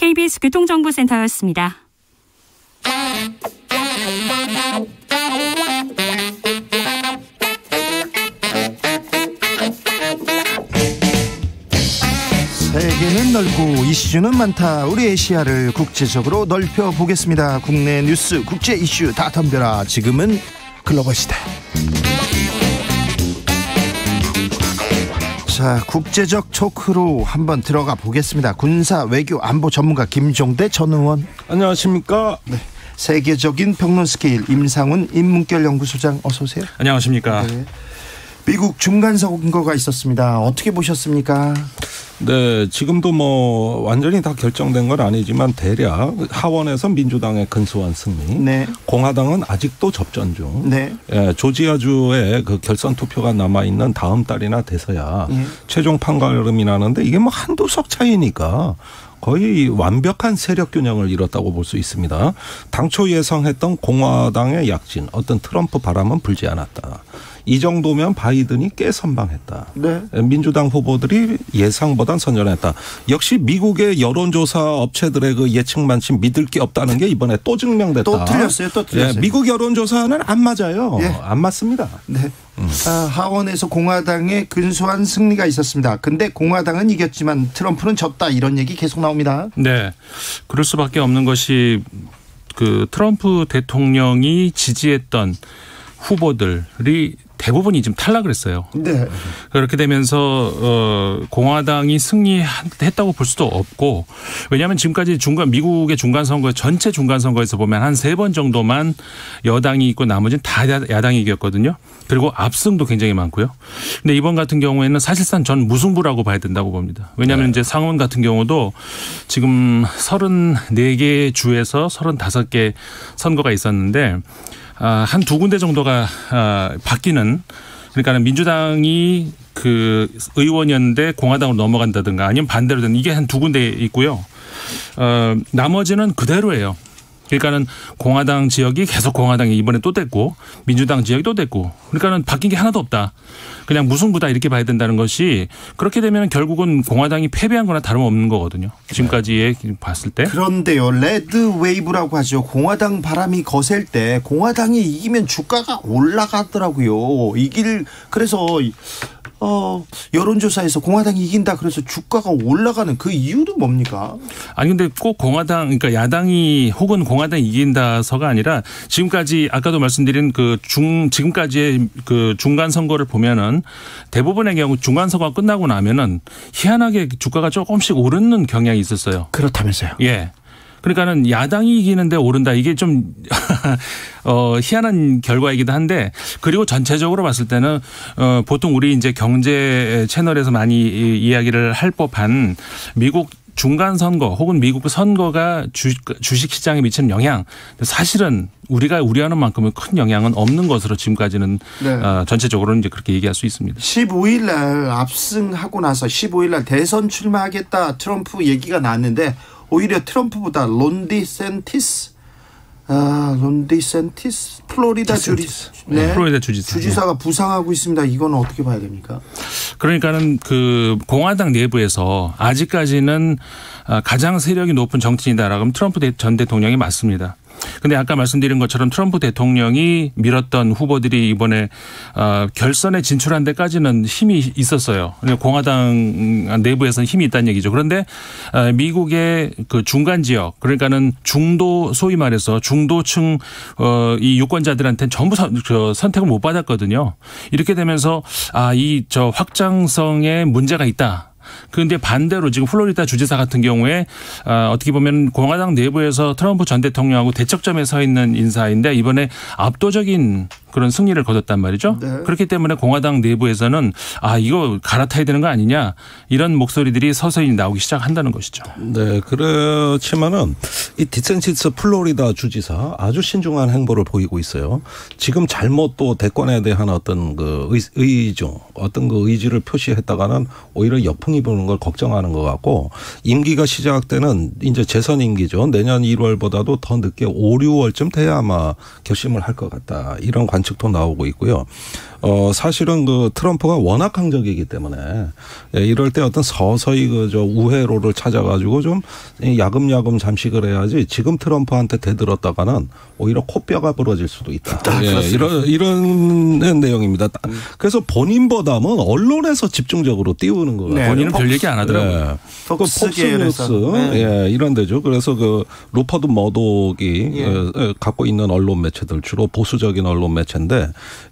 KBS 교통정보센터였습니다. 세계는 넓고 이슈는 많다. 우리의 시야를 국제적으로 넓혀보겠습니다. 국내 뉴스, 국제 이슈 다 덤벼라. 지금은 글로벌 시대. 자, 국제적 토크로 한번 들어가 보겠습니다. 군사 외교 안보 전문가 김종대 전 의원. 안녕하십니까. 네. 세계적인 평론 스케일 임상훈 인문결 연구소장 어서 오세요. 안녕하십니까. 네. 미국 중간 선거가 있었습니다. 어떻게 보셨습니까? 네, 지금도 뭐 완전히 다 결정된 건 아니지만 대략 하원에서 민주당의 근소한 승리, 네. 공화당은 아직도 접전 중. 네. 예, 조지아주의 그 결선 투표가 남아 있는 다음 달이나 돼서야 최종 판가름이 나는데 이게 뭐 한두 석 차이니까 거의 완벽한 세력 균형을 이뤘다고 볼 수 있습니다. 당초 예상했던 공화당의 약진, 어떤 트럼프 바람은 불지 않았다. 이 정도면 바이든이 꽤 선방했다. 네. 민주당 후보들이 예상보단 선전했다. 역시 미국의 여론조사 업체들의 그 예측만치 믿을 게 없다는 게 이번에 또 증명됐다. 또 틀렸어요. 예, 미국 여론조사는 안 맞아요. 예. 안 맞습니다. 네. 하원에서 공화당의 근소한 승리가 있었습니다. 근데 공화당은 이겼지만 트럼프는 졌다. 이런 얘기 계속 나옵니다. 네. 그럴 수밖에 없는 것이 그 트럼프 대통령이 지지했던 후보들이 대부분이 지금 탈락을 했어요. 네. 그렇게 되면서 공화당이 승리했다고 볼 수도 없고, 왜냐하면 지금까지 미국의 중간 선거 전체 중간 선거에서 보면 한 3번 정도만 여당이 있고 나머지는 다 야당이 이겼거든요. 그리고 압승도 굉장히 많고요. 근데 이번 같은 경우에는 사실상 전 무승부라고 봐야 된다고 봅니다. 왜냐하면 이제 상원 같은 경우도 지금 34개 주에서 35개 선거가 있었는데 한 두 군데 정도가 바뀌는, 그러니까 민주당이 그 의원이었는데 공화당으로 넘어간다든가 아니면 반대로 되는, 이게 한 두 군데 있고요. 나머지는 그대로예요. 그러니까는 공화당 지역이 계속 공화당이 이번에 또 됐고 민주당 지역이 또 됐고, 그러니까는 바뀐 게 하나도 없다. 그냥 무승부다 이렇게 봐야 된다는 것이, 그렇게 되면 결국은 공화당이 패배한 거나 다름없는 거거든요. 지금까지 봤을 때. 그런데요, 레드 웨이브라고 하죠. 공화당 바람이 거셀 때 공화당이 이기면 주가가 올라가더라고요. 그래서 여론조사에서 공화당이 이긴다 그래서 주가가 올라가는 그 이유는 뭡니까? 아니 근데 꼭 공화당, 그러니까 야당이 혹은 공화당이 이긴다서가 아니라 지금까지 아까도 말씀드린 지금까지의 그 중간 선거를 보면은 대부분의 경우 중간 선거가 끝나고 나면은 희한하게 주가가 조금씩 오르는 경향이 있었어요. 그렇다면서요? 예. 그러니까는 야당이 이기는데 오른다. 이게 좀 희한한 결과이기도 한데, 그리고 전체적으로 봤을 때는 보통 우리 이제 경제 채널에서 많이 이야기를 할 법한 미국 중간 선거 혹은 미국 선거가 주식 시장에 미치는 영향, 사실은 우리가 우려하는 만큼은 큰 영향은 없는 것으로 지금까지는 네. 전체적으로는 이제 그렇게 얘기할 수 있습니다. 15일 날 압승하고 나서 15일 날 대선 출마하겠다 트럼프 얘기가 나왔는데, 오히려 트럼프보다 론 디센티스 플로리다 주지사가 부상하고 있습니다. 이건 어떻게 봐야 됩니까? 그러니까는 그 공화당 내부에서 아직까지는 가장 세력이 높은 정치인이다라고 하면 트럼프 전 대통령이 맞습니다. 근데 아까 말씀드린 것처럼 트럼프 대통령이 밀었던 후보들이 이번에 결선에 진출한 데까지는 힘이 있었어요. 공화당 내부에서는 힘이 있다는 얘기죠. 그런데 미국의 그 중간 지역, 그러니까는 중도, 소위 말해서 중도층 이 유권자들한테는 전부 선택을 못 받았거든요. 이렇게 되면서 이 확장성에 문제가 있다. 그런데 반대로 지금 플로리다 주지사 같은 경우에 어떻게 보면 공화당 내부에서 트럼프 전 대통령하고 대척점에 서 있는 인사인데 이번에 압도적인 그런 승리를 거뒀단 말이죠. 네. 그렇기 때문에 공화당 내부에서는 이거 갈아타야 되는 거 아니냐, 이런 목소리들이 서서히 나오기 시작한다는 것이죠. 네, 그렇지만은 이 디센티스 플로리다 주지사 아주 신중한 행보를 보이고 있어요. 지금 잘못 또 대권에 대한 어떤 그 의중, 어떤 그 의지를 표시했다가는 오히려 역풍이 부는 걸 걱정하는 것 같고, 임기가 시작되는 이제 재선 임기죠. 내년 1월보다도 더 늦게 5, 6월쯤 돼야 아마 결심을 할 것 같다. 이런 관측도 나오고 있고요. 사실은 그 트럼프가 워낙 강적이기 때문에 이럴 때 어떤 서서히 그저 우회로를 찾아가지고 좀 야금야금 잠식을 해야지, 지금 트럼프한테 대들었다가는 오히려 코뼈가 부러질 수도 있다. 이런 내용입니다. 그래서 본인보다는 언론에서 집중적으로 띄우는 거 같아요. 본인은 별 얘기 안 하더라고요. 폭스 이런 데죠. 그래서 그 루퍼드 머독이 갖고 있는 언론 매체들 주로 보수적인 언론 매체인데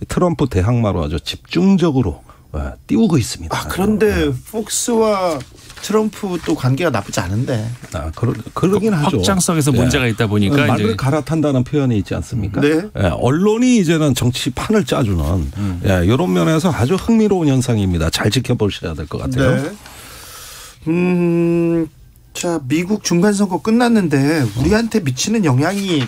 트럼프 대항마로 아주 집중적으로 띄우고 있습니다. 그런데 폭스와 트럼프 또 관계가 나쁘지 않은데. 그러긴 하죠. 확장성에서 문제가 있다 보니까 말을 이제 갈아탄다는 표현이 있지 않습니까? 네. 언론이 이제는 정치판을 짜주는 이런 면에서 아주 흥미로운 현상입니다. 잘 지켜보셔야 될 것 같아요. 네. 자, 미국 중간선거 끝났는데 우리한테 미치는 영향이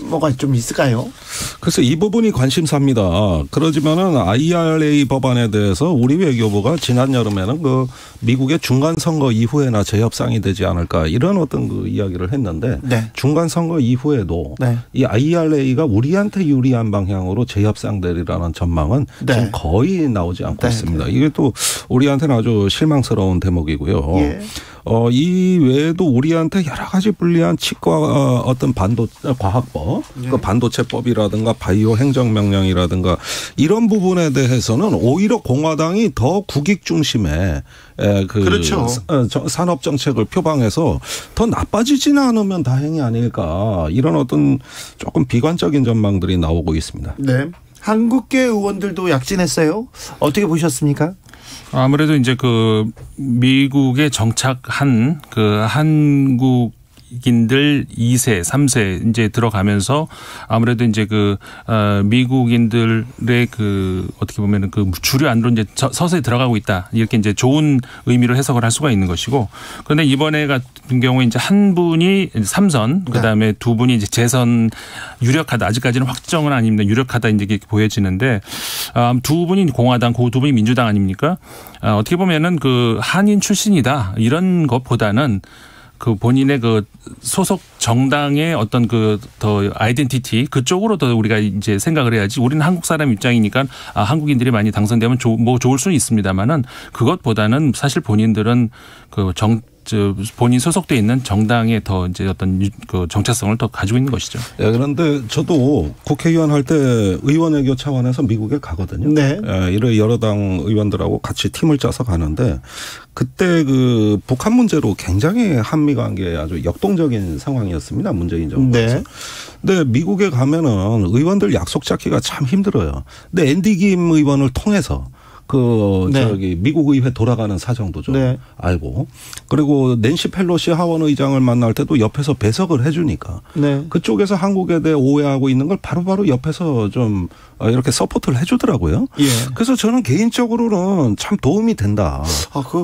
뭐가 좀 있을까요? 그래서 이 부분이 관심사입니다. 그러지만은 IRA 법안에 대해서 우리 외교부가 지난 여름에는 그 미국의 중간 선거 이후에나 재협상이 되지 않을까 이런 어떤 그 이야기를 했는데 중간 선거 이후에도 이 IRA가 우리한테 유리한 방향으로 재협상되리라는 전망은 지금 거의 나오지 않고 있습니다. 이게 또 우리한테는 아주 실망스러운 대목이고요. 이 외에도 우리한테 여러 가지 불리한 치과 어떤 과학법, 그 반도체법이라든가 바이오 행정명령이라든가 이런 부분에 대해서는 오히려 공화당이 더 국익 중심의 그렇죠. 산업 정책을 표방해서 더 나빠지지는 않으면 다행이 아닐까, 이런 어떤 조금 비관적인 전망들이 나오고 있습니다. 네. 한국계 의원들도 약진했어요. 어떻게 보셨습니까? 아무래도 이제 그 미국에 정착한 그 한국인들 2세, 3세 이제 들어가면서 아무래도 이제 그 미국인들의 그 어떻게 보면은 그 주류 안으로 이제 서서히 들어가고 있다, 이렇게 이제 좋은 의미로 해석을 할 수가 있는 것이고, 그런데 이번에 같은 경우에 이제 한 분이 3선, 그다음에 두 분이 이제 재선 유력하다, 아직까지는 확정은 아닙니다. 유력하다 이제 이렇게 보여지는데, 두 분이 공화당, 그 두 분이 민주당 아닙니까? 어떻게 보면은 그 한인 출신이다 이런 것보다는 그 본인의 그 소속 정당의 어떤 그 더 아이덴티티 그쪽으로 더 우리가 이제 생각을 해야지, 우리는 한국 사람 입장이니까 한국인들이 많이 당선되면 뭐 좋을 수는 있습니다만은 그것보다는 사실 본인들은 그 본인 소속돼 있는 정당의 더 이제 어떤 그 정체성을 더 가지고 있는 것이죠. 네, 그런데 저도 국회의원 할 때 의원외교 차원에서 미국에 가거든요. 네. 여러 당 의원들하고 같이 팀을 짜서 가는데 그때 그 북한 문제로 굉장히 한미 관계에 아주 역동적인 상황이었습니다. 문재인 정부에서. 네. 근데 미국에 가면은 의원들 약속 잡기가 참 힘들어요. 근데 앤디 김 의원을 통해서 미국 의회 돌아가는 사정도 좀 알고, 그리고 낸시 펠로시 하원 의장을 만날 때도 옆에서 배석을 해주니까 그쪽에서 한국에 대해 오해하고 있는 걸 바로바로 옆에서 좀 이렇게 서포트를 해주더라고요. 그래서 저는 개인적으로는 참 도움이 된다.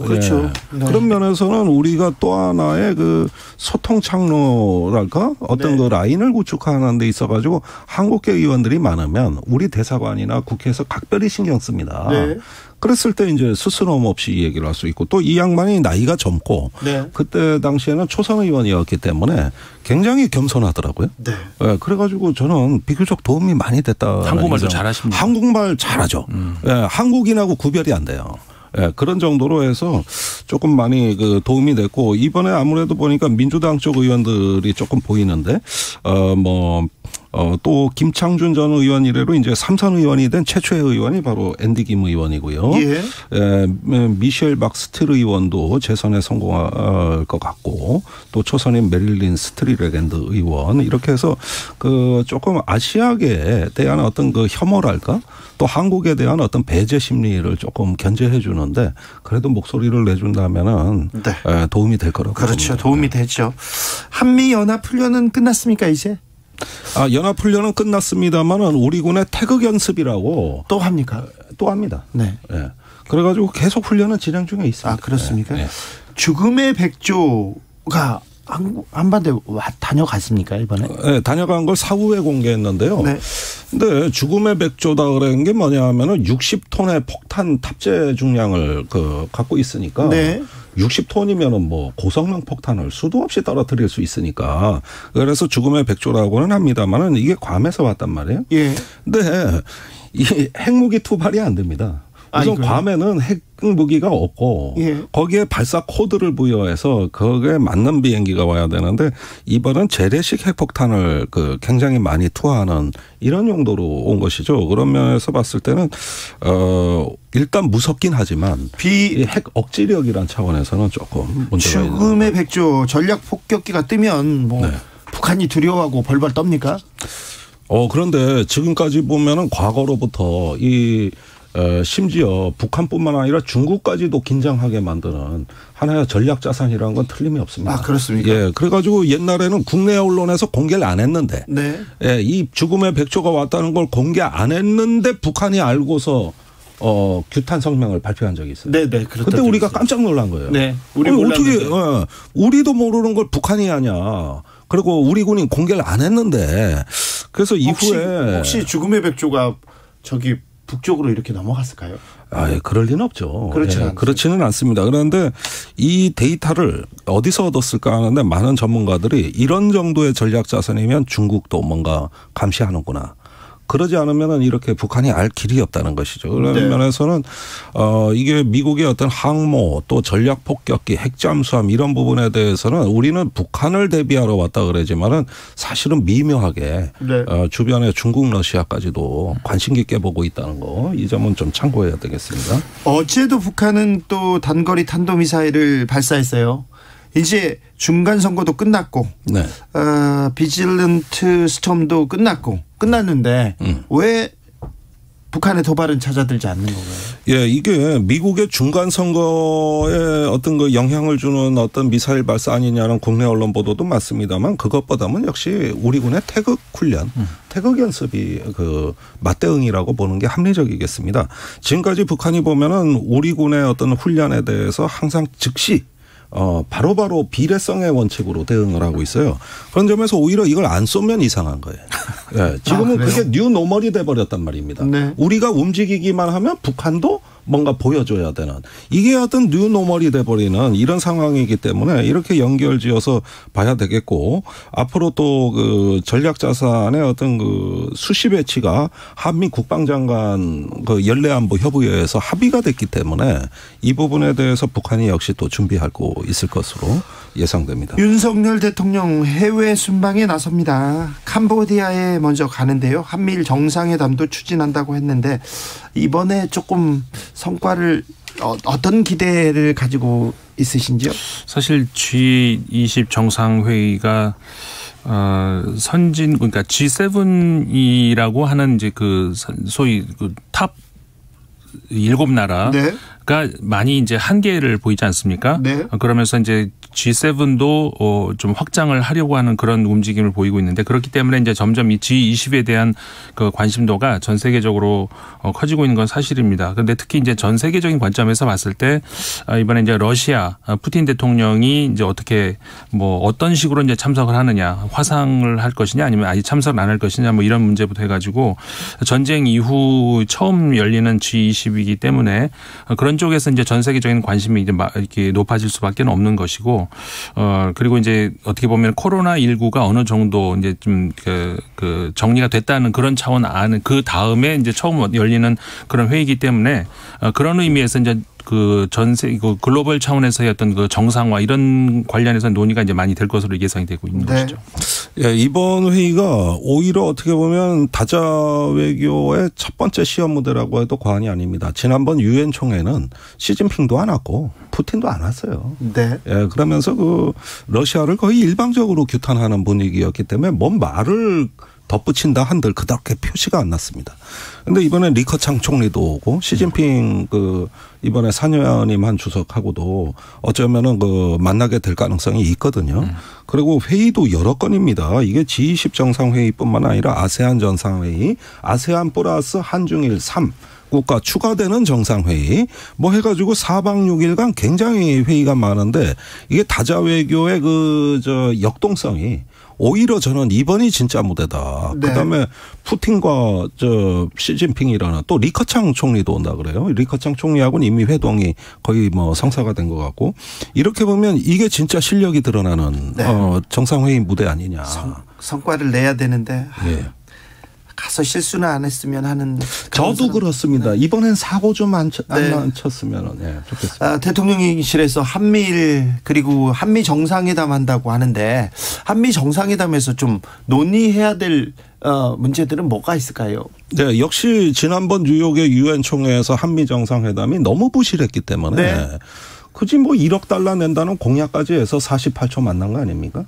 그렇죠. 그런 면에서는 우리가 또 하나의 그 소통 창로랄까 어떤 그 라인을 구축하는 데 있어가지고 한국계 의원들이 많으면 우리 대사관이나 국회에서 각별히 신경 씁니다. 그랬을 때 이제 스스럼 없이 얘기를 할 수 있고, 또 이 양반이 나이가 젊고 그때 당시에는 초선 의원이었기 때문에 굉장히 겸손하더라고요. 그래가지고 저는 비교적 도움이 많이 됐다. 한국말도 잘하십니다. 한국말 잘하죠. 한국인하고 구별이 안 돼요. 그런 정도로 해서 조금 많이 그 도움이 됐고, 이번에 아무래도 보니까 민주당 쪽 의원들이 조금 보이는데 또 김창준 전 의원 이래로 이제 3선 의원이 된 최초의 의원이 바로 앤디 김 의원이고요. 미셸 박스틸 의원도 재선에 성공할 것 같고, 또 초선인 메릴린 스트리레겐드 의원, 이렇게 해서 그 조금 아시아계에 대한 어떤 그 혐오랄까, 또 한국에 대한 어떤 배제 심리를 조금 견제해 주는데 그래도 목소리를 내준다면은 도움이 될 거라고. 그렇죠. 봅니다. 도움이 되죠. 한미 연합 훈련은 끝났습니까 이제? 연합 훈련은 끝났습니다만은 우리 군의 태극 연습이라고 또 합니까? 또 합니다. 그래가지고 계속 훈련은 진행 중에 있습니다. 그렇습니까? 죽음의 백조가 한반도에 다녀갔습니까 이번에? 네, 다녀간 걸 사후에 공개했는데요. 네. 근데 죽음의 백조다 그런 게 뭐냐면은 60톤의 폭탄 탑재 중량을 갖고 있으니까. 네. 60톤이면은 뭐 고성능 폭탄을 수도 없이 떨어뜨릴 수 있으니까 그래서 죽음의 백조라고는 합니다만은 이게 괌에서 왔단 말이에요. 예. 근데 이 핵무기 투발이 안 됩니다. 우선 괌에는 핵무기가 없고 예. 거기에 발사 코드를 부여해서 거기에 맞는 비행기가 와야 되는데 이번은 재래식 핵폭탄을 굉장히 많이 투하하는 이런 용도로 온 것이죠. 그런 면에서 봤을 때는 일단 무섭긴 하지만 핵 억지력이란 차원에서는 조금 문제가 있는. 죽음의 백조 전략 폭격기가 뜨면 뭐 네. 북한이 두려워하고 벌벌 떱니까? 그런데 지금까지 보면은 과거로부터 심지어 북한뿐만 아니라 중국까지도 긴장하게 만드는 하나의 전략 자산이라는 건 틀림이 없습니다. 아, 그렇습니까? 예, 그래가지고 옛날에는 국내 언론에서 공개를 안 했는데, 네. 예, 이 죽음의 백조가 왔다는 걸 공개 안 했는데 북한이 알고서 규탄 성명을 발표한 적이 있어요. 네, 네, 그렇다. 그때 우리가 깜짝 놀란 거예요. 네, 우리 어떻게 우리도 모르는 걸 북한이 하냐? 그리고 우리 군이 공개를 안 했는데, 그래서 이후에 혹시 죽음의 백조가 저기 북쪽으로 이렇게 넘어갔을까요? 그럴 리는 없죠. 그렇지는 않습니다. 그런데 이 데이터를 어디서 얻었을까 하는데 많은 전문가들이 이런 정도의 전략 자산이면 중국도 뭔가 감시하는구나. 그러지 않으면 이렇게 북한이 알 길이 없다는 것이죠. 그런 네. 면에서는 이게 미국의 어떤 항모 또 전략 폭격기 핵잠수함 이런 부분에 대해서는 우리는 북한을 대비하러 왔다 그러지만은 사실은 미묘하게 네. 주변에 중국 러시아까지도 관심 깊게 보고 있다는 거 이 점은 좀 참고해야 되겠습니다. 어제도 북한은 또 단거리 탄도미사일을 발사했어요. 이제 중간 선거도 끝났고, 네. 비질런트 스톰도 끝났는데 왜 북한의 도발은 찾아들지 않는 건가요? 예, 이게 미국의 중간 선거에 어떤 영향을 주는 어떤 미사일 발사 아니냐는 국내 언론 보도도 많습니다만 그것보다는 역시 우리 군의 태극 훈련, 태극 연습이 맞대응이라고 보는 게 합리적이겠습니다. 지금까지 북한이 보면은 우리 군의 어떤 훈련에 대해서 항상 즉시 바로바로 비례성의 원칙으로 대응을 하고 있어요. 그런 점에서 오히려 이걸 안 쏘면 이상한 거예요. 네, 지금은 그게 뉴 노멀이 돼버렸단 말입니다. 네. 우리가 움직이기만 하면 북한도 뭔가 보여줘야 되는 이게 어떤 뉴 노멀이 돼버리는 이런 상황이기 때문에 이렇게 연결지어서 봐야 되겠고 앞으로 또 전략 자산의 어떤 수시 배치가 한미 국방장관 연례안보 협의회에서 합의가 됐기 때문에 이 부분에 대해서 북한이 역시 또 준비하고 있을 것으로 예상됩니다. 윤석열 대통령 해외 순방에 나섭니다. 캄보디아에 먼저 가는데요. 한미일 정상회담도 추진한다고 했는데 이번에 조금 성과를 어떤 기대를 가지고 있으신지요? 사실 G20 정상회의가 그러니까 G7이라고 하는 이제 소위 탑 7나라. 네. 가 많이 이제 한계를 보이지 않습니까? 네. 그러면서 이제 G7도 좀 확장을 하려고 하는 그런 움직임을 보이고 있는데 그렇기 때문에 이제 점점 이 G20에 대한 관심도가 전 세계적으로 커지고 있는 건 사실입니다. 그런데 특히 이제 전 세계적인 관점에서 봤을 때 이번에 이제 러시아 푸틴 대통령이 이제 어떻게 어떤 식으로 이제 참석을 하느냐, 화상을 할 것이냐 아니면 아예 참석을 안 할 것이냐 이런 문제부터 해가지고 전쟁 이후 처음 열리는 G20이기 때문에 그런 쪽에서 이제 전 세계적인 관심이 이제 이렇게 높아질 수밖에 없는 것이고, 그리고 이제 어떻게 보면 코로나19가 어느 정도 이제 좀 정리가 됐다는 그런 차원 안에 그 다음에 이제 처음 열리는 그런 회의이기 때문에 그런 의미에서 이제 글로벌 차원에서의 어떤 정상화 이런 관련해서 논의가 이제 많이 될 것으로 예상이 되고 있는 것이죠. 예, 이번 회의가 오히려 어떻게 보면 다자 외교의 첫 번째 시험 무대라고 해도 과언이 아닙니다. 지난번 유엔 총회는 시진핑도 안 왔고 푸틴도 안 왔어요. 네. 예, 그러면서 러시아를 거의 일방적으로 규탄하는 분위기였기 때문에 뭔 말을 덧붙인다 한들 그렇게 표시가 안 났습니다. 그런데 이번에 리커창 총리도 오고 시진핑 이번에 산여님 한 주석하고도 어쩌면은 만나게 될 가능성이 있거든요. 그리고 회의도 여러 건입니다. 이게 G20 정상회의뿐만 아니라 아세안 정상회의, 아세안 플러스 한중일 3 각국과 추가되는 정상회의 뭐 해가지고 4박 6일간 굉장히 회의가 많은데 이게 다자 외교의 역동성이 오히려 저는 이번이 진짜 무대다. 네. 그다음에 푸틴과 시진핑이라는 또 리커창 총리도 온다 그래요. 리커창 총리하고는 이미 회동이 거의 뭐 성사가 된 것 같고 이렇게 보면 이게 진짜 실력이 드러나는 네. 정상회의 무대 아니냐. 성과를 내야 되는데. 네. 가서 실수는 안 했으면 하는. 저도 그렇습니다. 네. 이번엔 사고 좀 안 쳤으면 네, 좋겠습니다. 대통령실에서 한미일 그리고 한미 정상회담 한다고 하는데 한미 정상회담에서 좀 논의해야 될 문제들은 뭐가 있을까요? 네, 역시 지난번 뉴욕의 유엔 총회에서 한미 정상회담이 너무 부실했기 때문에 네. 굳이 뭐 1억 달러 낸다는 공약까지 해서 48초 만난 거 아닙니까?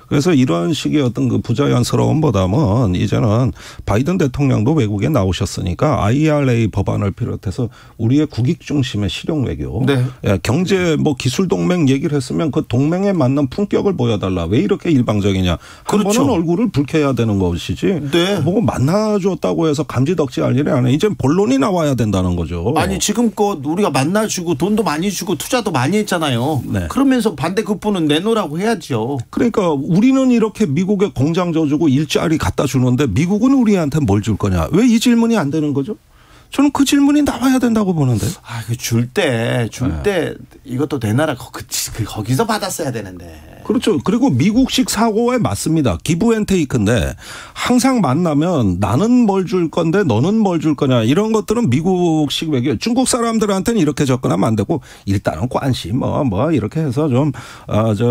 그래서 이런 식의 어떤 그 부자연스러움보다는 이제는 바이든 대통령도 외국에 나오셨으니까 IRA 법안을 비롯해서 우리의 국익 중심의 실용 외교, 네. 경제 뭐 기술 동맹 얘기를 했으면 그 동맹에 맞는 품격을 보여달라. 왜 이렇게 일방적이냐? 한 그렇죠. 번은 얼굴을 붉혀야 되는 것이지. 네. 뭐 만나줬다고 해서 감지덕지 할 일이 아니에요. 이제 본론이 나와야 된다는 거죠. 아니 지금껏 우리가 만나주고 돈도 많이 주고 투자도 많이 했잖아요. 네. 그러면서 반대 급부는 내놓으라고 해야죠. 그러니까 우리는 이렇게 미국에 공장 줘주고 일자리 갖다 주는데 미국은 우리한테 뭘 줄 거냐. 왜 이 질문이 안 되는 거죠? 저는 그 질문이 나와야 된다고 보는데. 줄 때 이것도 내놔라. 거기서 받았어야 되는데. 그렇죠. 그리고 미국식 사고에 맞습니다. 기브 앤 테이크인데 항상 만나면 나는 뭘 줄 건데 너는 뭘 줄 거냐 이런 것들은 미국식 외교. 중국 사람들한테는 이렇게 접근하면 안 되고 일단은 관시 뭐 이렇게 해서 좀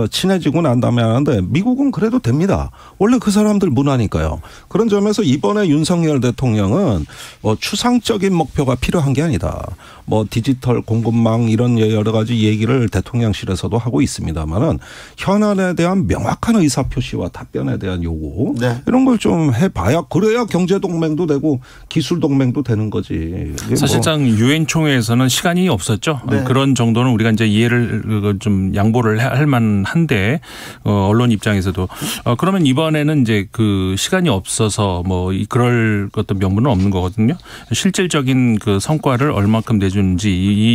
친해지고 난 다음에 하는데 미국은 그래도 됩니다. 원래 그 사람들 문화니까요. 그런 점에서 이번에 윤석열 대통령은 뭐 추상적인 목표가 필요한 게 아니다. 뭐 디지털 공급망 이런 여러 가지 얘기를 대통령실에서도 하고 있습니다만은 현안에 대한 명확한 의사표시와 답변에 대한 요구 네. 이런 걸 좀 해봐야 그래야 경제동맹도 되고 기술동맹도 되는 거지. 사실상 유엔 총회에서는 시간이 없었죠. 네. 그런 정도는 우리가 이제 이해를 좀 양보를 할 만한데 언론 입장에서도 그러면 이번에는 이제 그 시간이 없어서 뭐 그럴 어떤 명분은 없는 거거든요. 실질적인 그 성과를 얼마큼 내주는지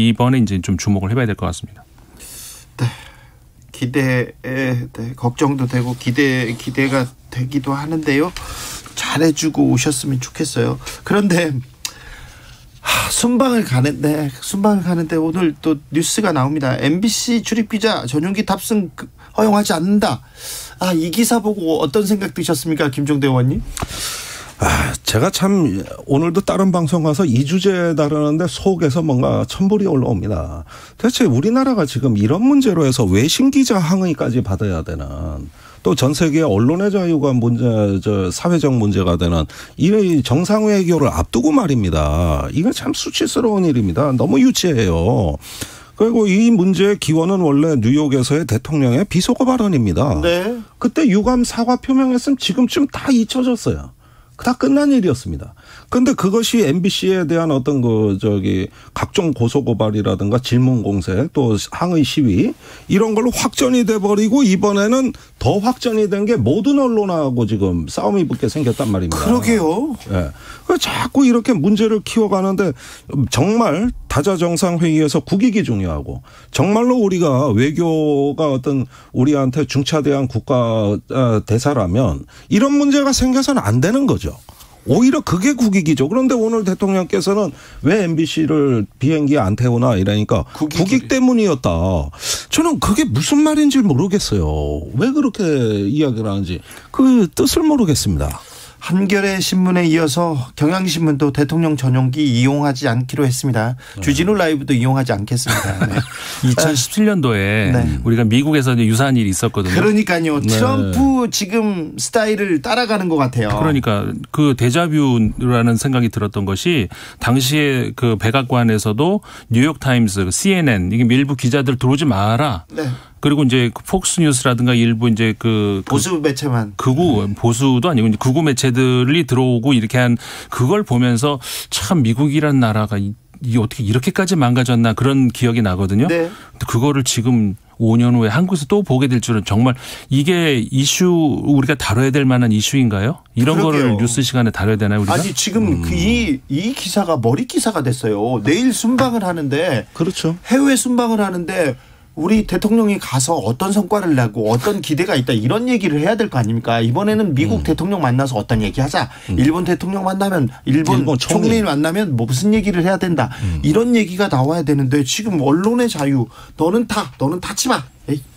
이번에 이제 좀 주목을 해봐야 될 것 같습니다. 네. 걱정도 되고 기대가 되기도 하는데요. 잘해주고 오셨으면 좋겠어요. 그런데 순방을 가는데 오늘 또 뉴스가 나옵니다. MBC 출입기자 전용기 탑승 허용하지 않는다. 이 기사 보고 어떤 생각 드셨습니까, 김종대 의원님? 제가 참 오늘도 다른 방송 가서 이 주제 다루는데 속에서 뭔가 천불이 올라옵니다. 대체 우리나라가 지금 이런 문제로 해서 외신 기자 항의까지 받아야 되는 또 전 세계 언론의 자유가 사회적 문제가 되는 이 정상외교를 앞두고 말입니다. 이거 참 수치스러운 일입니다. 너무 유치해요. 그리고 이 문제의 기원은 원래 뉴욕에서의 대통령의 비속어 발언입니다. 네. 그때 유감 사과 표명했으면 지금쯤 다 잊혀졌어요. 다 끝난 일이었습니다. 그런데 그것이 MBC에 대한 어떤 각종 고소고발이라든가 질문 공세 또 항의 시위 이런 걸로 확전이 돼버리고 이번에는 더 확전이 된 게 모든 언론하고 지금 싸움이 붙게 생겼단 말입니다. 그러게요. 네. 자꾸 이렇게 문제를 키워가는데 정말 다자정상회의에서 국익이 중요하고 정말로 우리가 외교가 어떤 우리한테 중차대한 국가 대사라면 이런 문제가 생겨서는 안 되는 거죠. 오히려 그게 국익이죠. 그런데 오늘 대통령께서는 왜 MBC를 비행기에 안 태우나 이러니까 국익 때문이었다. 저는 그게 무슨 말인지 모르겠어요. 왜 그렇게 이야기를 하는지 그 뜻을 모르겠습니다. 한겨레 신문에 이어서 경향신문도 대통령 전용기 이용하지 않기로 했습니다. 주진우 라이브도 이용하지 않겠습니다. 네. 2017년도에 네. 우리가 미국에서 유사한 일이 있었거든요. 그러니까요. 트럼프 지금 스타일을 따라가는 것 같아요. 그러니까 그 데자뷰라는 생각이 들었던 것이 당시에 그 백악관에서도 뉴욕타임스, CNN 이게 일부 기자들 들어오지 마라. 네. 그리고 이제 폭스뉴스라든가 일부 이제 보수 매체만 극우 보수도 아니고 이제 극우 매체들이 들어오고 이렇게 한 그걸 보면서 참 미국이란 나라가 이게 어떻게 이렇게까지 망가졌나 그런 기억이 나거든요. 네. 그거를 지금 5년 후에 한국에서 또 보게 될 줄은 정말 이게 이슈 우리가 다뤄야 될 만한 이슈인가요? 이런 그러게요. 거를 뉴스 시간에 다뤄야 되나요, 우리가? 아니 지금 이 기사가 머리 기사가 됐어요. 내일 순방을 하는데 그렇죠. 해외 순방을 하는데 우리 대통령이 가서 어떤 성과를 내고 어떤 기대가 있다 이런 얘기를 해야 될 거 아닙니까? 이번에는 미국 대통령 만나서 어떤 얘기하자. 일본 대통령 만나면 일본 총리 만나면 뭐 무슨 얘기를 해야 된다. 이런 얘기가 나와야 되는데 지금 언론의 자유 너는 타지 마.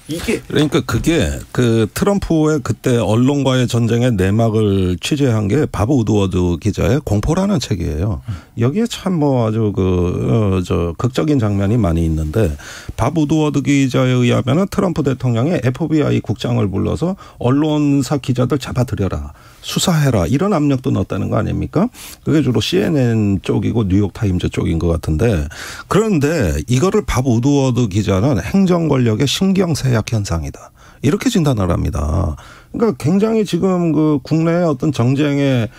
이게 그러니까 그게 그 트럼프의 그때 언론과의 전쟁의 내막을 취재한 게 밥 우드워드 기자의 공포라는 책이에요. 여기에 참 뭐 아주 극적인 장면이 많이 있는데 밥 우드워드 기자에 의하면은 트럼프 대통령이 FBI 국장을 불러서 언론사 기자들 잡아들여라. 수사해라. 이런 압력도 넣었다는 거 아닙니까? 그게 주로 CNN 쪽이고 뉴욕타임즈 쪽인 것 같은데 그런데 이거를 밥 우드워드 기자는 행정 권력의 신경쇠약 현상이다. 이렇게 진단을 합니다. 그러니까 굉장히 지금 그 국내의 어떤 정쟁의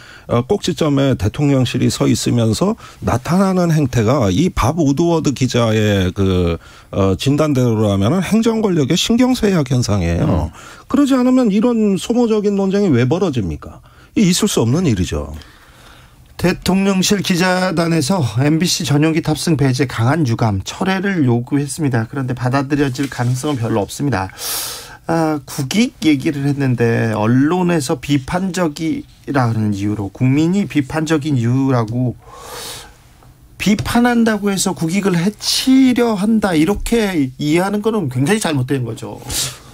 꼭지점에 대통령실이 서 있으면서 나타나는 행태가 이 밥 우드워드 기자의 그 진단대로 하면은 행정 권력의 신경쇠약 현상이에요. 그러지 않으면 이런 소모적인 논쟁이 왜 벌어집니까? 있을 수 없는 일이죠. 대통령실 기자단에서 MBC 전용기 탑승 배제 강한 유감 철회를 요구했습니다. 그런데 받아들여질 가능성은 별로 없습니다. 국익 얘기를 했는데 언론에서 비판적이라는 이유로 국민이 비판적인 이유라고 비판한다고 해서 국익을 해치려 한다 이렇게 이해하는 거는 굉장히 잘못된 거죠.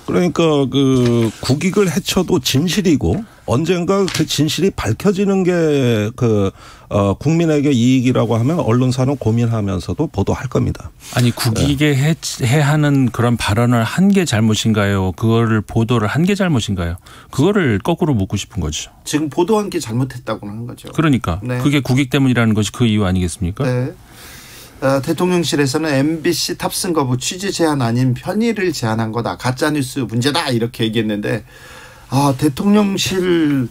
그러니까 그 국익을 해쳐도 진실이고 언젠가 그 진실이 밝혀지는 게 그 국민에게 이익이라고 하면 언론사는 고민하면서도 보도할 겁니다. 아니 국익에 해하는 그런 발언을 한 게 잘못인가요? 그거를 보도를 한 게 잘못인가요? 그거를 거꾸로 묻고 싶은 거죠. 지금 보도한 게 잘못했다고 하는 거죠. 그러니까 네. 그게 국익 때문이라는 것이 그 이유 아니겠습니까? 네. 대통령실에서는 MBC 탑승 거부 취재 제한 아닌 편의를 제한한 거다. 가짜뉴스 문제다 이렇게 얘기했는데 대통령실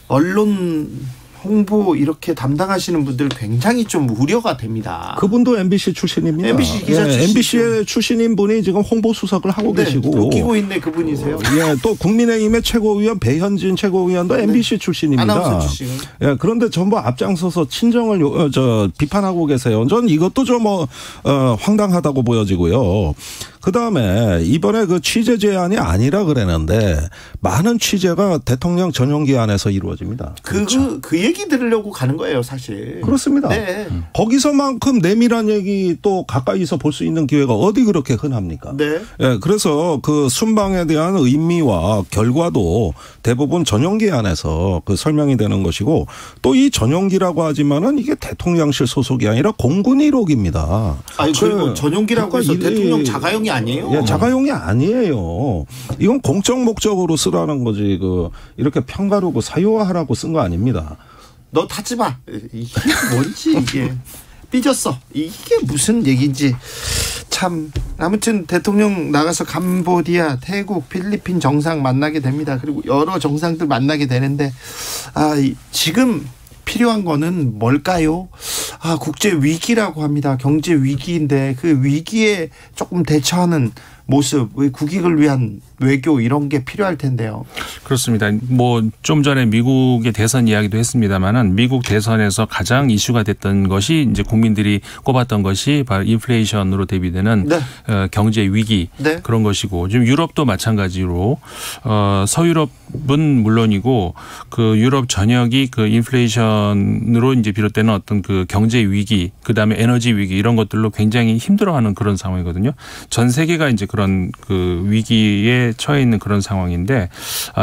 언론 홍보 이렇게 담당하시는 분들 굉장히 좀 우려가 됩니다. 그분도 MBC 출신입니다. MBC 기자 출신이죠. MBC의 출신인 분이 지금 홍보 수석을 하고 계시고. 웃기고 있네 그분이세요. 또 국민의힘의 최고위원 배현진 최고위원도 MBC 출신입니다. 아나운서 출신. 그런데 전부 앞장서서 친정을 비판하고 계세요. 전 이것도 좀 황당하다고 보여지고요. 그다음에 이번에 그 취재 제한이 아니라 그랬는데 많은 취재가 대통령 전용기 안에서 이루어집니다. 그 얘기 들으려고 가는 거예요, 사실. 그렇습니다. 네. 거기서만큼 내밀한 얘기 또 가까이서 볼 수 있는 기회가 어디 그렇게 흔합니까? 네. 그래서 그 순방에 대한 의미와 결과도 대부분 전용기 안에서 그 설명이 되는 것이고 또 이 전용기라고 하지만은 이게 대통령실 소속이 아니라 공군 1호기입니다. 그리고 전용기라고 해서 대통령 자가용이 아니에요. 자가용이 아니에요. 이건 공적 목적으로 쓰라는 거지. 이렇게 평가르고 사유화하라고 쓴 거 아닙니다. 너 타지 마. 이게 뭔지 이게 삐졌어. 이게 무슨 얘기인지 참. 아무튼 대통령 나가서 캄보디아, 태국, 필리핀 정상 만나게 됩니다. 그리고 여러 정상들 만나게 되는데 지금 필요한 거는 뭘까요? 국제 위기라고 합니다. 경제 위기인데 그 위기에 조금 대처하는 모습, 국익을 위한 외교 이런 게 필요할 텐데요. 그렇습니다. 좀 전에 미국의 대선 이야기도 했습니다만은 미국 대선에서 가장 이슈가 됐던 것이 이제 국민들이 꼽았던 것이 바로 인플레이션으로 대비되는 네. 경제 위기 네. 그런 것이고 지금 유럽도 마찬가지로 서유럽은 물론이고 그 유럽 전역이 그 인플레이션으로 이제 비롯되는 어떤 그 경제 위기 그다음에 에너지 위기 이런 것들로 굉장히 힘들어하는 그런 상황이거든요. 전 세계가 이제 그런 그 위기에 처해 있는 그런 상황인데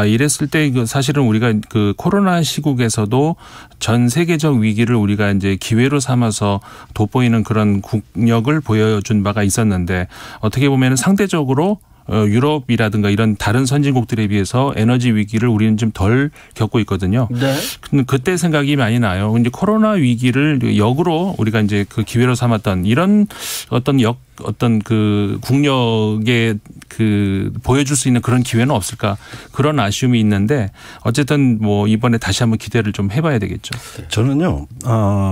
이랬을 때 사실은 우리가 그 코로나 시국에서도 전 세계적 위기를 우리가 이제 기회로 삼아서 돋보이는 그런 국력을 보여준 바가 있었는데 어떻게 보면 상대적으로 유럽이라든가 이런 다른 선진국들에 비해서 에너지 위기를 우리는 좀 덜 겪고 있거든요. 네. 근데 그때 생각이 많이 나요. 이제 코로나 위기를 역으로 우리가 이제 그 기회로 삼았던 이런 어떤 어떤 그 국력에 그 보여줄 수 있는 그런 기회는 없을까 그런 아쉬움이 있는데 어쨌든 뭐 이번에 다시 한번 기대를 좀 해봐야 되겠죠. 저는요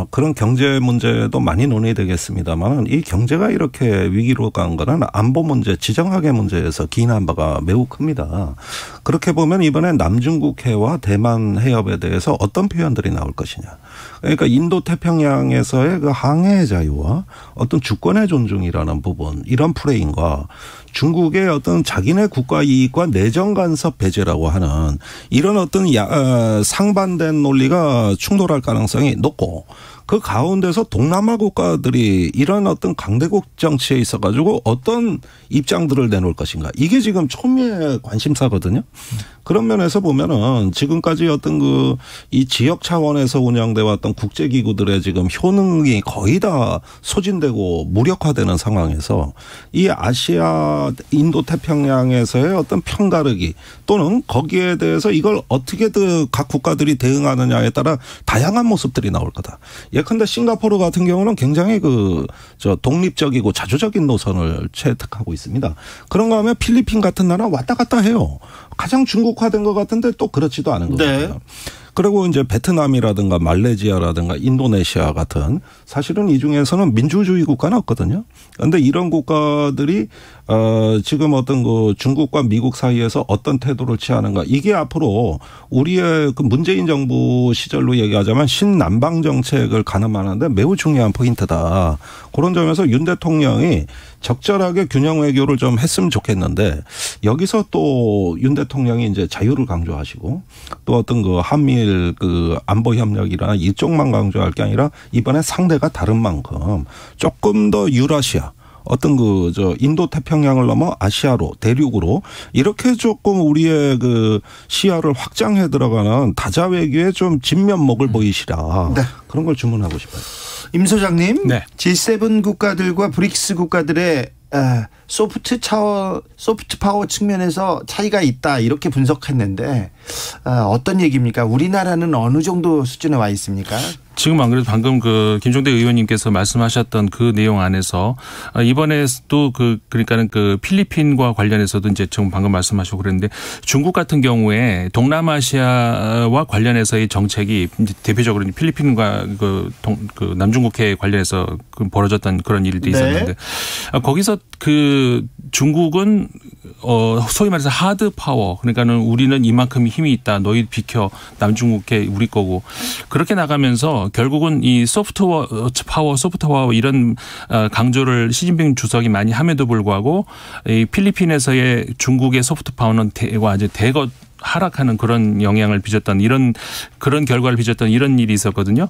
그런 경제 문제도 많이 논의되겠습니다만 이 경제가 이렇게 위기로 간 거는 안보 문제, 지정학의 문제에서 기인한 바가 매우 큽니다. 그렇게 보면 이번에 남중국해와 대만 해협에 대해서 어떤 표현들이 나올 것이냐. 그러니까 인도 태평양에서의 그 항해의 자유와 어떤 주권의 존중이라는 부분 이런 프레임과 중국의 어떤 자기네 국가 이익과 내정 간섭 배제라고 하는 이런 어떤 상반된 논리가 충돌할 가능성이 높고 그 가운데서 동남아 국가들이 이런 어떤 강대국 정치에 있어가지고 어떤 입장들을 내놓을 것인가. 이게 지금 초미의 관심사거든요. 그런 면에서 보면은 지금까지 어떤 그 이 지역 차원에서 운영돼 왔던 국제기구들의 지금 효능이 거의 다 소진되고 무력화되는 상황에서 이 아시아 인도 태평양에서의 어떤 편가르기 또는 거기에 대해서 이걸 어떻게든 각 국가들이 대응하느냐에 따라 다양한 모습들이 나올 거다. 예컨대 싱가포르 같은 경우는 굉장히 독립적이고 자주적인 노선을 채택하고 있습니다. 그런가 하면 필리핀 같은 나라 왔다 갔다 해요. 가장 중국화된 것 같은데 또 그렇지도 않은 것 같아요. 그리고 이제 베트남이라든가 말레이시아라든가 인도네시아 같은 사실은 이 중에서는 민주주의 국가는 없거든요. 그런데 이런 국가들이 지금 어떤 그 중국과 미국 사이에서 어떤 태도를 취하는가 이게 앞으로 우리의 그 문재인 정부 시절로 얘기하자면 신남방 정책을 가늠하는데 매우 중요한 포인트다. 그런 점에서 윤 대통령이 적절하게 균형 외교를 좀 했으면 좋겠는데 여기서 또 윤 대통령이 이제 자유를 강조하시고 또 어떤 그 한미일 그 안보 협력이나 이쪽만 강조할 게 아니라 이번에 상대가 다른 만큼 조금 더 유라시아 어떤 인도 태평양을 넘어 아시아로 대륙으로 이렇게 조금 우리의 그 시야를 확장해 들어가는 다자 외교에 좀 진면목을 보이시라. 네. 그런 걸 주문하고 싶어요. 임 소장님, 네. G7 국가들과 브릭스 국가들의 소프트 파워 측면에서 차이가 있다 이렇게 분석했는데 어떤 얘기입니까? 우리나라는 어느 정도 수준에 와 있습니까? 지금 안 그래도 방금 그 김종대 의원님께서 말씀하셨던 그 내용 안에서 이번에 또 그러니까는 그 필리핀과 관련해서도 이제 지금 방금 말씀하시고 그랬는데 중국 같은 경우에 동남아시아와 관련해서의 정책이 이제 대표적으로 필리핀과 그 남중국해 관련해서 벌어졌던 그런 일도 있었는데 네. 거기서 그 중국은 소위 말해서 하드 파워 그러니까는 우리는 이만큼 힘이 있다. 너희 비켜 남중국해 우리 거고 그렇게 나가면서 결국은 이 소프트 파워 이런 강조를 시진핑 주석이 많이 함에도 불구하고 이 필리핀에서의 중국의 소프트 파워는 아주 대거 하락하는 그런 영향을 빚었던 그런 결과를 빚었던 이런 일이 있었거든요.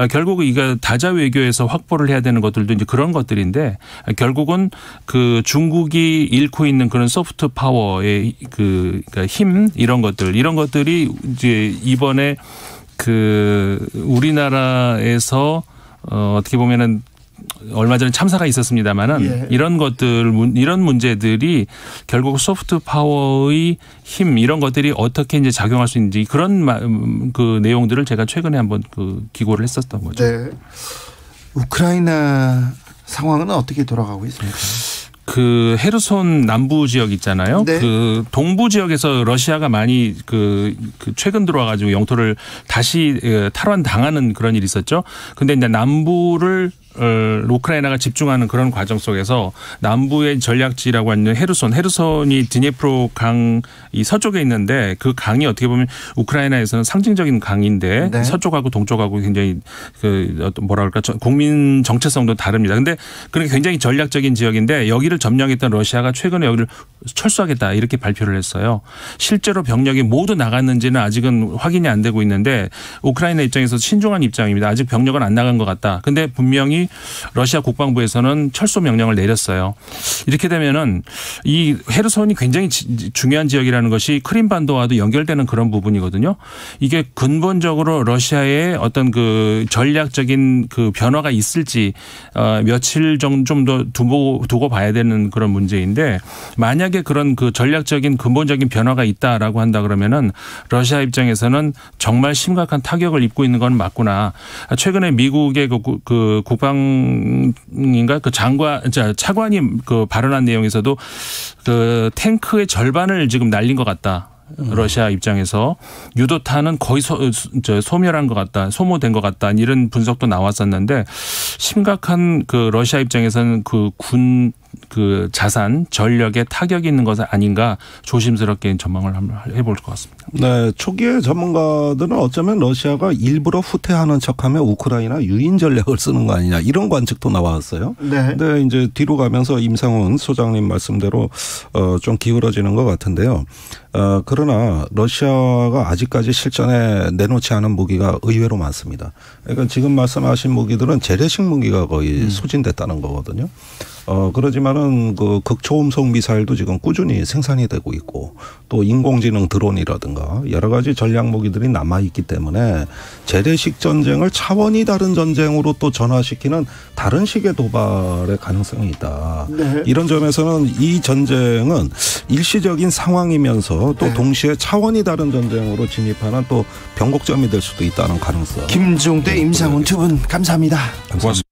결국 이거 다자 외교에서 확보를 해야 되는 것들도 이제 그런 것들인데 결국은 그 중국이 잃고 있는 그런 소프트 파워의 그러니까 힘 이런 것들이 이제 이번에 그 우리나라에서 어떻게 보면은 얼마 전에 참사가 있었습니다만은 예. 이런 문제들이 결국 소프트 파워의 힘 이런 것들이 어떻게 이제 작용할 수 있는지 그런 그 내용들을 제가 최근에 한번 그 기고를 했었던 거죠. 네. 우크라이나 상황은 어떻게 돌아가고 있습니까? 그 헤르손 남부 지역 있잖아요. 네. 그 동부 지역에서 러시아가 많이 그 최근 들어와가지고 영토를 다시 탈환당하는 그런 일이 있었죠. 근데 이제 남부를 우크라이나가 집중하는 그런 과정 속에서 남부의 전략지라고 하는 헤르손이 드니프로 강 이 서쪽에 있는데 그 강이 어떻게 보면 우크라이나에서는 상징적인 강인데 네. 서쪽하고 동쪽하고 굉장히 그 뭐랄까 국민 정체성도 다릅니다. 근데 그렇게 굉장히 전략적인 지역인데 여기를 점령했던 러시아가 최근에 여기를 철수하겠다 이렇게 발표를 했어요. 실제로 병력이 모두 나갔는지는 아직은 확인이 안 되고 있는데 우크라이나 입장에서 신중한 입장입니다. 아직 병력은 안 나간 것 같다. 근데 분명히 러시아 국방부에서는 철수 명령을 내렸어요. 이렇게 되면은 이 헤르손이 굉장히 중요한 지역이라는 것이 크림반도와도 연결되는 그런 부분이거든요. 이게 근본적으로 러시아의 어떤 그 전략적인 그 변화가 있을지 며칠 정도 좀 더 두고 봐야 되는 그런 문제인데 만약에 그런 그 전략적인 근본적인 변화가 있다라고 한다 그러면은 러시아 입장에서는 정말 심각한 타격을 입고 있는 건 맞구나. 최근에 미국의 그 국방 국방인가 그 차관이 그 발언한 내용에서도 그 탱크의 절반을 지금 날린 것 같다. 러시아 입장에서 유도탄은 거의 소멸한 것 같다, 소모된 것 같다 이런 분석도 나왔었는데 심각한 그 러시아 입장에서는 그 군 그 자산 전력에 타격이 있는 것은 아닌가 조심스럽게 전망을 한번 해볼 것 같습니다. 네, 초기에 전문가들은 어쩌면 러시아가 일부러 후퇴하는 척하며 우크라이나 유인 전략을 쓰는 거 아니냐 이런 관측도 나왔어요. 네. 근데 이제 뒤로 가면서 임상훈 소장님 말씀대로 좀 기울어지는 것 같은데요. 그러나 러시아가 아직까지 실전에 내놓지 않은 무기가 의외로 많습니다. 그러니까 지금 말씀하신 무기들은 재래식 무기가 거의 소진됐다는 거거든요. 그러지만은 그 극초음속 미사일도 지금 꾸준히 생산이 되고 있고 또 인공지능 드론이라든가 여러 가지 전략 무기들이 남아 있기 때문에 재래식 전쟁을 차원이 다른 전쟁으로 또 전환시키는 다른 식의 도발의 가능성이 있다. 네. 이런 점에서는 이 전쟁은 일시적인 상황이면서 또 동시에 차원이 다른 전쟁으로 진입하는 또 변곡점이 될 수도 있다는 가능성. 김종대, 임상훈 두 분 감사합니다. 감사합니다.